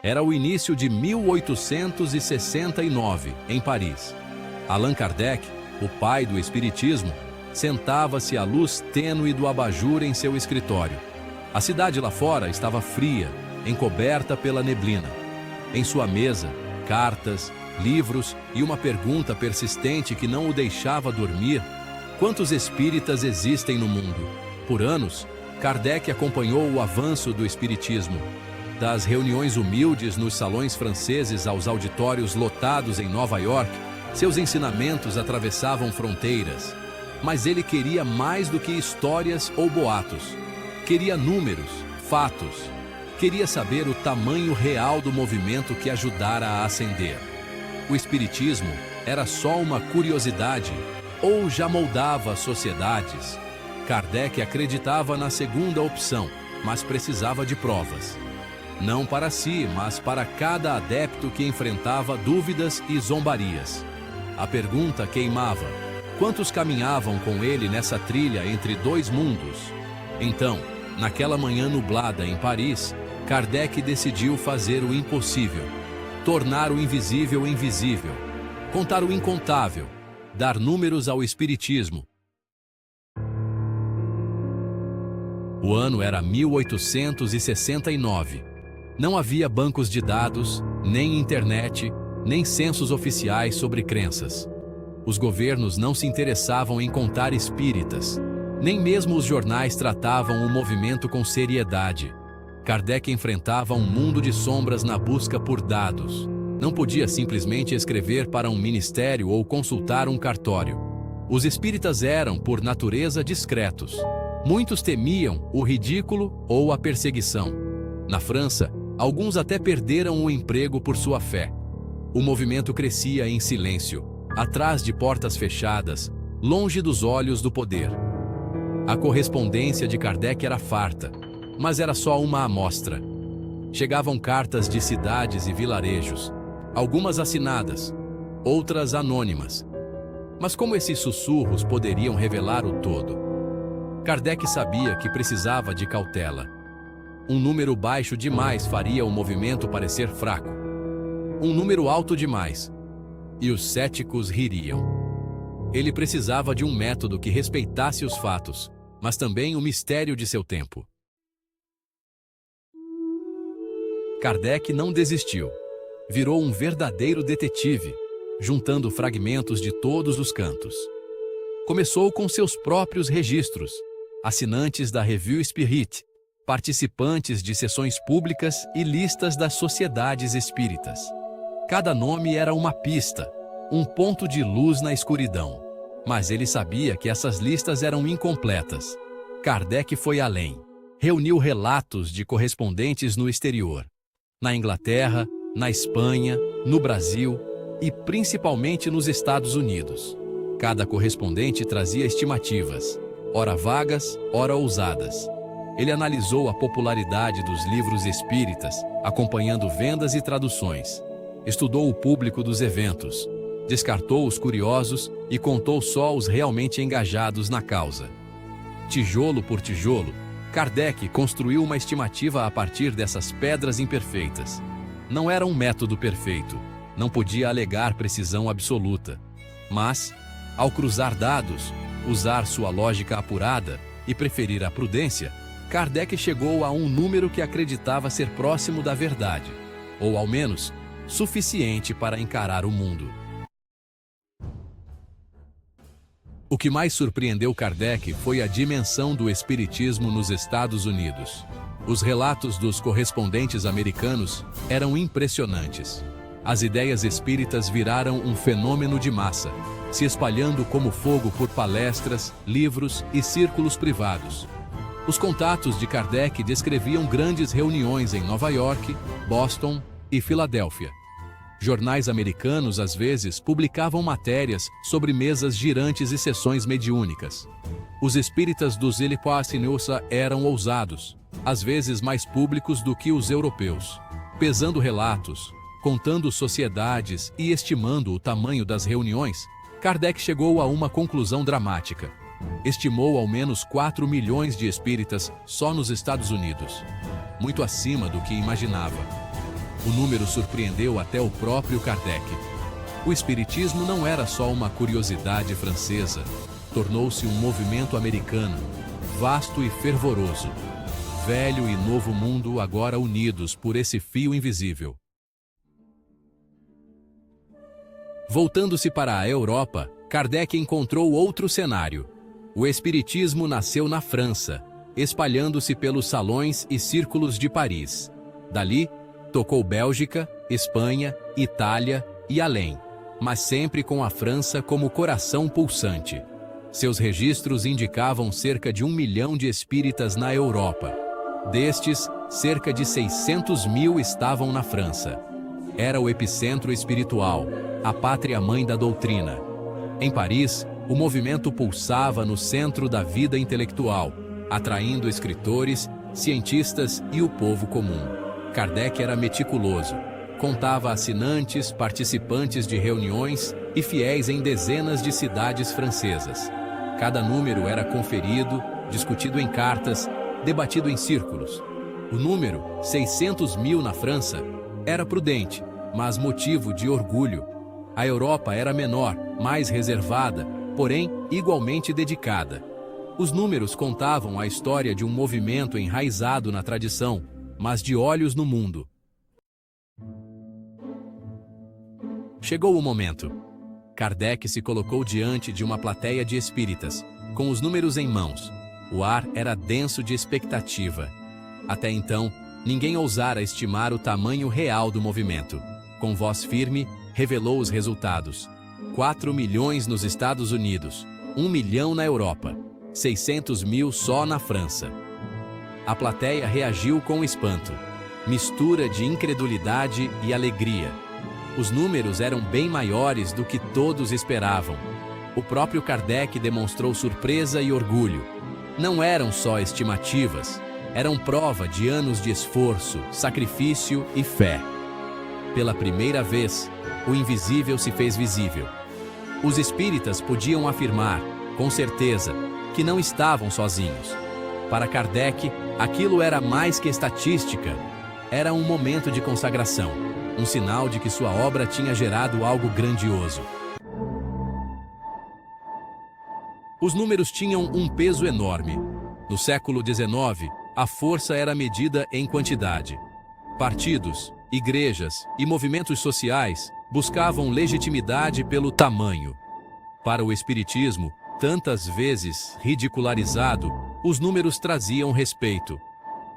Era o início de 1869, em Paris. Allan Kardec, o pai do Espiritismo, sentava-se à luz tênue do abajur em seu escritório. A cidade lá fora estava fria, encoberta pela neblina. Em sua mesa, cartas, livros e uma pergunta persistente que não o deixava dormir: quantos espíritas existem no mundo? Por anos, Kardec acompanhou o avanço do espiritismo. Das reuniões humildes nos salões franceses aos auditórios lotados em Nova York, seus ensinamentos atravessavam fronteiras. Mas ele queria mais do que histórias ou boatos. Queria números, fatos. Queria saber o tamanho real do movimento que ajudara a ascender. O espiritismo era só uma curiosidade ou já moldava sociedades? Kardec acreditava na segunda opção, mas precisava de provas. Não para si, mas para cada adepto que enfrentava dúvidas e zombarias. A pergunta queimava: quantos caminhavam com ele nessa trilha entre dois mundos? Então, naquela manhã nublada em Paris, Kardec decidiu fazer o impossível, tornar o invisível invisível, contar o incontável, dar números ao espiritismo. O ano era 1869. Não havia bancos de dados, nem internet, nem censos oficiais sobre crenças. Os governos não se interessavam em contar espíritas. Nem mesmo os jornais tratavam o movimento com seriedade. Kardec enfrentava um mundo de sombras na busca por dados. Não podia simplesmente escrever para um ministério ou consultar um cartório. Os espíritas eram, por natureza, discretos. Muitos temiam o ridículo ou a perseguição. Na França, alguns até perderam o emprego por sua fé. O movimento crescia em silêncio, atrás de portas fechadas, longe dos olhos do poder. A correspondência de Kardec era farta, mas era só uma amostra. Chegavam cartas de cidades e vilarejos, algumas assinadas, outras anônimas. Mas como esses sussurros poderiam revelar o todo? Kardec sabia que precisava de cautela. Um número baixo demais faria o movimento parecer fraco. Um número alto demais, e os céticos ririam. Ele precisava de um método que respeitasse os fatos, mas também o mistério de seu tempo. Kardec não desistiu. Virou um verdadeiro detetive, juntando fragmentos de todos os cantos. Começou com seus próprios registros, assinantes da Revue Spirit, participantes de sessões públicas e listas das sociedades espíritas. Cada nome era uma pista, um ponto de luz na escuridão. Mas ele sabia que essas listas eram incompletas. Kardec foi além. Reuniu relatos de correspondentes no exterior. Na Inglaterra, na Espanha, no Brasil e principalmente nos Estados Unidos. Cada correspondente trazia estimativas, ora vagas, ora ousadas. Ele analisou a popularidade dos livros espíritas, acompanhando vendas e traduções. Estudou o público dos eventos, descartou os curiosos e contou só os realmente engajados na causa. Tijolo por tijolo, Kardec construiu uma estimativa a partir dessas pedras imperfeitas. Não era um método perfeito, não podia alegar precisão absoluta. Mas, ao cruzar dados, usar sua lógica apurada e preferir a prudência, Kardec chegou a um número que acreditava ser próximo da verdade, ou ao menos, suficiente para encarar o mundo. O que mais surpreendeu Kardec foi a dimensão do espiritismo nos Estados Unidos. Os relatos dos correspondentes americanos eram impressionantes. As ideias espíritas viraram um fenômeno de massa, se espalhando como fogo por palestras, livros e círculos privados. Os contatos de Kardec descreviam grandes reuniões em Nova York, Boston e Filadélfia. Jornais americanos, às vezes, publicavam matérias sobre mesas girantes e sessões mediúnicas. Os espíritas dos Ilipassinousa eram ousados, às vezes mais públicos do que os europeus. Pesando relatos, contando sociedades e estimando o tamanho das reuniões, Kardec chegou a uma conclusão dramática. Estimou ao menos 4 milhões de espíritas só nos Estados Unidos, muito acima do que imaginava. O número surpreendeu até o próprio Kardec. O espiritismo não era só uma curiosidade francesa, tornou-se um movimento americano, vasto e fervoroso. Velho e novo mundo agora unidos por esse fio invisível. Voltando-se para a Europa, Kardec encontrou outro cenário. O espiritismo nasceu na França, espalhando-se pelos salões e círculos de Paris. Dali, tocou Bélgica, Espanha, Itália e além, mas sempre com a França como coração pulsante. Seus registros indicavam cerca de 1 milhão de espíritas na Europa. Destes, cerca de 600 mil estavam na França. Era o epicentro espiritual, a pátria-mãe da doutrina. Em Paris, o movimento pulsava no centro da vida intelectual, atraindo escritores, cientistas e o povo comum. Kardec era meticuloso. Contava assinantes, participantes de reuniões e fiéis em dezenas de cidades francesas. Cada número era conferido, discutido em cartas, debatido em círculos. O número, 600 mil na França, era prudente, mas motivo de orgulho. A Europa era menor, mais reservada, porém igualmente dedicada. Os números contavam a história de um movimento enraizado na tradição, mas de olhos no mundo. Chegou o momento. Kardec se colocou diante de uma plateia de espíritas, com os números em mãos. O ar era denso de expectativa. Até então, ninguém ousara estimar o tamanho real do movimento. Com voz firme, revelou os resultados. 4 milhões nos Estados Unidos, 1 milhão na Europa, 600 mil só na França. A plateia reagiu com espanto, mistura de incredulidade e alegria. Os números eram bem maiores do que todos esperavam. O próprio Kardec demonstrou surpresa e orgulho. Não eram só estimativas, eram prova de anos de esforço, sacrifício e fé. Pela primeira vez, o invisível se fez visível. Os espíritas podiam afirmar, com certeza, que não estavam sozinhos. Para Kardec, aquilo era mais que estatística. Era um momento de consagração, um sinal de que sua obra tinha gerado algo grandioso. Os números tinham um peso enorme. No século XIX, a força era medida em quantidade. Partidos, igrejas e movimentos sociais buscavam legitimidade pelo tamanho. Para o espiritismo, tantas vezes ridicularizado, os números traziam respeito.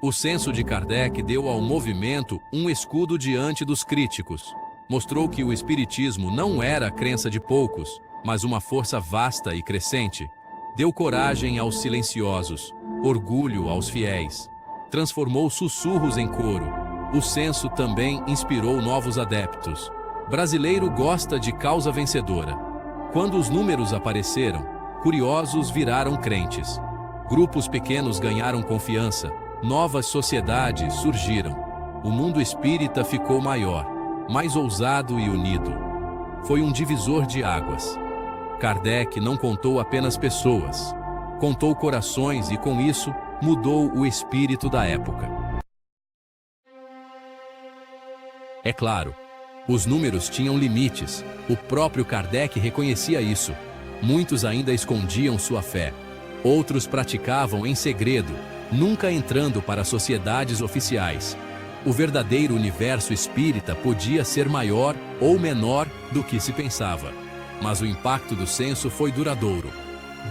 O senso de Kardec deu ao movimento um escudo diante dos críticos. Mostrou que o espiritismo não era a crença de poucos, mas uma força vasta e crescente. Deu coragem aos silenciosos, orgulho aos fiéis. Transformou sussurros em coro. O senso também inspirou novos adeptos. Brasileiro gosta de causa vencedora. Quando os números apareceram, curiosos viraram crentes. Grupos pequenos ganharam confiança. Novas sociedades surgiram. O mundo espírita ficou maior, mais ousado e unido. Foi um divisor de águas. Kardec não contou apenas pessoas. Contou corações e, com isso, mudou o espírito da época. É claro, os números tinham limites. O próprio Kardec reconhecia isso. Muitos ainda escondiam sua fé. Outros praticavam em segredo, nunca entrando para sociedades oficiais. O verdadeiro universo espírita podia ser maior ou menor do que se pensava. Mas o impacto do senso foi duradouro.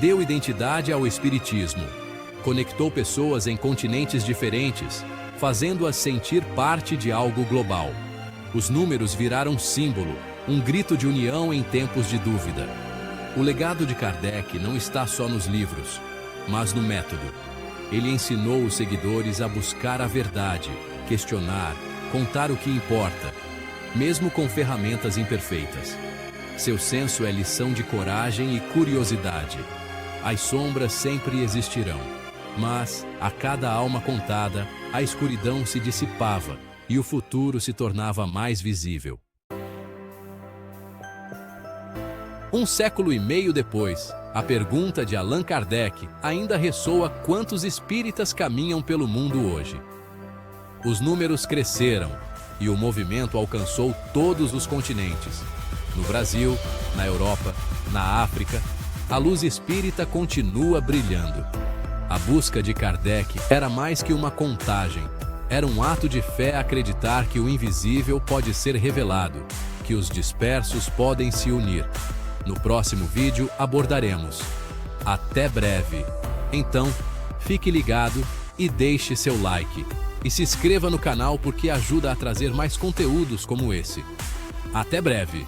Deu identidade ao espiritismo. Conectou pessoas em continentes diferentes, fazendo-as sentir parte de algo global. Os números viraram símbolo, um grito de união em tempos de dúvida. O legado de Kardec não está só nos livros, mas no método. Ele ensinou os seguidores a buscar a verdade, questionar, contar o que importa, mesmo com ferramentas imperfeitas. Seu senso é lição de coragem e curiosidade. As sombras sempre existirão, mas, a cada alma contada, a escuridão se dissipava e o futuro se tornava mais visível. Um século e meio depois, a pergunta de Allan Kardec ainda ressoa: quantos espíritas caminham pelo mundo hoje? Os números cresceram, e o movimento alcançou todos os continentes. No Brasil, na Europa, na África, a luz espírita continua brilhando. A busca de Kardec era mais que uma contagem. Era um ato de fé acreditar que o invisível pode ser revelado, que os dispersos podem se unir. No próximo vídeo abordaremos. Até breve. Então, fique ligado e deixe seu like. E se inscreva no canal porque ajuda a trazer mais conteúdos como esse. Até breve!